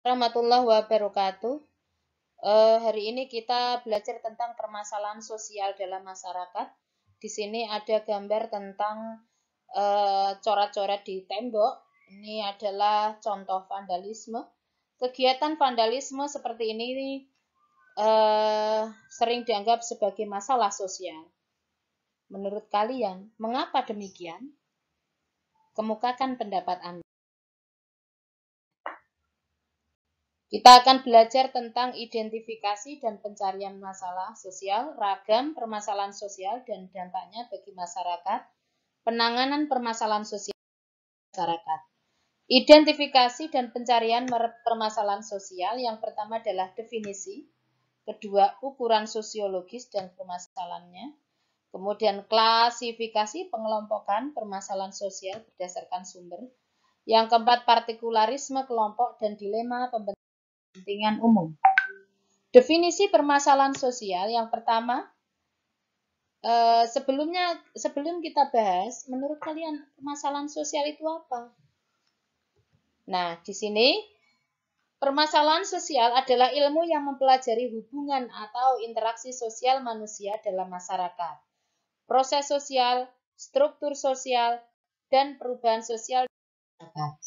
Warahmatullahi wabarakatuh. Hari ini kita belajar tentang permasalahan sosial dalam masyarakat. Di sini ada gambar tentang coret-coret di tembok. Ini adalah contoh vandalisme. Kegiatan vandalisme seperti ini sering dianggap sebagai masalah sosial. Menurut kalian, mengapa demikian? Kemukakan pendapat Anda. Kita akan belajar tentang identifikasi dan pencarian masalah sosial, ragam permasalahan sosial dan dampaknya bagi masyarakat, penanganan permasalahan sosial masyarakat. Identifikasi dan pencarian permasalahan sosial yang pertama adalah definisi, kedua ukuran sosiologis dan permasalahannya, kemudian klasifikasi pengelompokan permasalahan sosial berdasarkan sumber, yang keempat partikularisme kelompok dan dilema pembentukan kepentingan umum. Definisi permasalahan sosial yang pertama, sebelum kita bahas, menurut kalian permasalahan sosial itu apa? Nah, di sini permasalahan sosial adalah ilmu yang mempelajari hubungan atau interaksi sosial manusia dalam masyarakat, proses sosial, struktur sosial, dan perubahan sosial di masyarakat.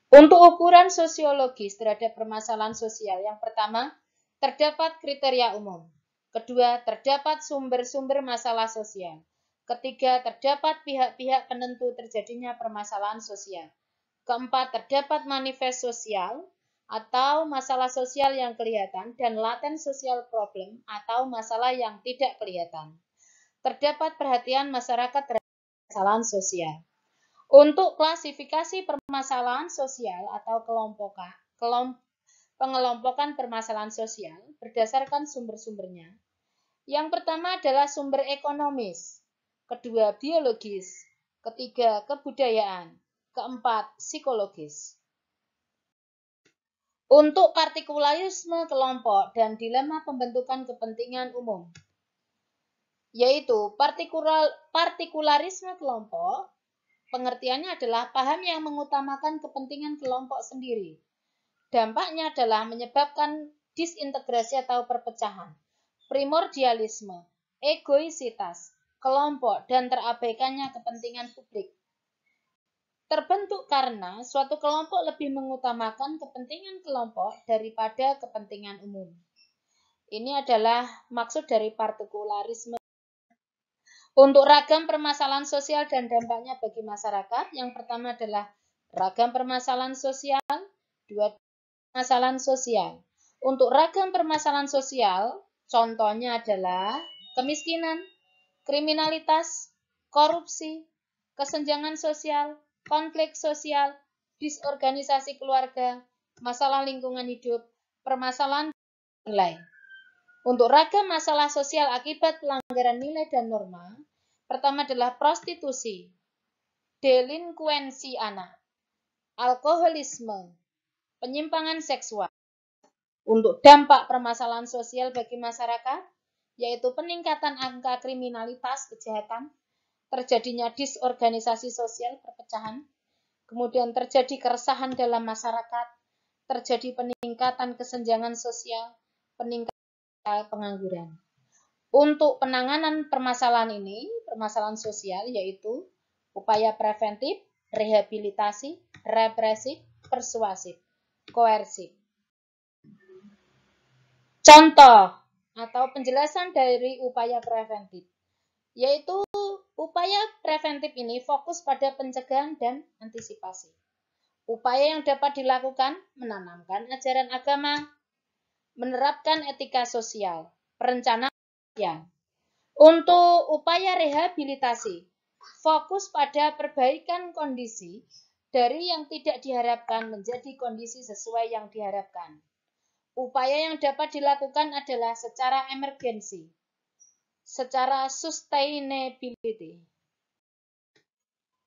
Untuk ukuran sosiologis terhadap permasalahan sosial, yang pertama, terdapat kriteria umum. Kedua, terdapat sumber-sumber masalah sosial. Ketiga, terdapat pihak-pihak penentu terjadinya permasalahan sosial. Keempat, terdapat manifest sosial atau masalah sosial yang kelihatan dan latent social problem atau masalah yang tidak kelihatan. Terdapat perhatian masyarakat terhadap permasalahan sosial. Untuk klasifikasi permasalahan sosial atau pengelompokan permasalahan sosial berdasarkan sumber-sumbernya. Yang pertama adalah sumber ekonomis, kedua biologis, ketiga kebudayaan, keempat psikologis. Untuk partikularisme kelompok dan dilema pembentukan kepentingan umum, yaitu partikularisme kelompok, pengertiannya adalah paham yang mengutamakan kepentingan kelompok sendiri. Dampaknya adalah menyebabkan disintegrasi atau perpecahan, primordialisme, egoisitas, kelompok, dan terabaikannya kepentingan publik. Terbentuk karena suatu kelompok lebih mengutamakan kepentingan kelompok daripada kepentingan umum. Ini adalah maksud dari partikularisme. Untuk ragam permasalahan sosial dan dampaknya bagi masyarakat, yang pertama adalah ragam permasalahan sosial, dua permasalahan sosial. Untuk ragam permasalahan sosial, contohnya adalah kemiskinan, kriminalitas, korupsi, kesenjangan sosial, konflik sosial, disorganisasi keluarga, masalah lingkungan hidup, permasalahan nilai. Untuk ragam masalah sosial akibat pelanggaran nilai dan norma, pertama adalah prostitusi, delinkuensi anak, alkoholisme, penyimpangan seksual. Untuk dampak permasalahan sosial bagi masyarakat, yaitu peningkatan angka kriminalitas, kejahatan, terjadinya disorganisasi sosial, perpecahan, kemudian terjadi keresahan dalam masyarakat, terjadi peningkatan kesenjangan sosial, peningkatan pengangguran. Untuk penanganan permasalahan ini, permasalahan sosial, yaitu upaya preventif, rehabilitasi, represif, persuasif, koersif. Contoh atau penjelasan dari upaya preventif, yaitu upaya preventif ini fokus pada pencegahan dan antisipasi. Upaya yang dapat dilakukan menanamkan ajaran agama, menerapkan etika sosial, perencanaan sosial. Untuk upaya rehabilitasi, fokus pada perbaikan kondisi dari yang tidak diharapkan menjadi kondisi sesuai yang diharapkan. Upaya yang dapat dilakukan adalah secara emergensi, secara sustainability.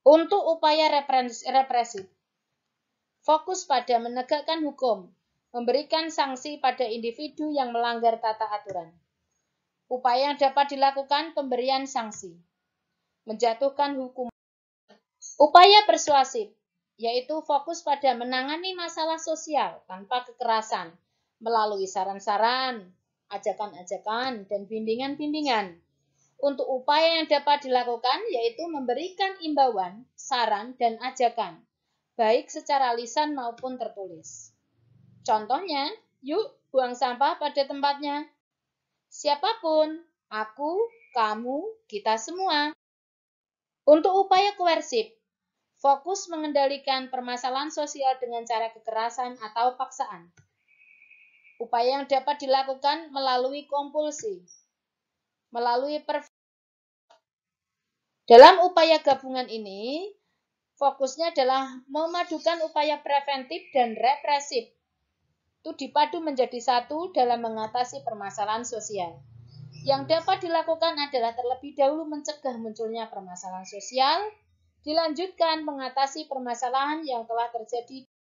Untuk upaya represif, fokus pada menegakkan hukum, memberikan sanksi pada individu yang melanggar tata aturan. Upaya yang dapat dilakukan pemberian sanksi, menjatuhkan hukuman. Upaya persuasif, yaitu fokus pada menangani masalah sosial tanpa kekerasan melalui saran-saran, ajakan-ajakan, dan bimbingan-bimbingan. Untuk upaya yang dapat dilakukan yaitu memberikan imbauan, saran, dan ajakan, baik secara lisan maupun tertulis. Contohnya, yuk buang sampah pada tempatnya. Siapapun, aku, kamu, kita semua. Untuk upaya koersif, fokus mengendalikan permasalahan sosial dengan cara kekerasan atau paksaan. Upaya yang dapat dilakukan melalui kompulsi, melalui Dalam upaya gabungan ini, fokusnya adalah memadukan upaya preventif dan represif. Itu dipadu menjadi satu dalam mengatasi permasalahan sosial. Yang dapat dilakukan adalah terlebih dahulu mencegah munculnya permasalahan sosial, dilanjutkan mengatasi permasalahan yang telah terjadi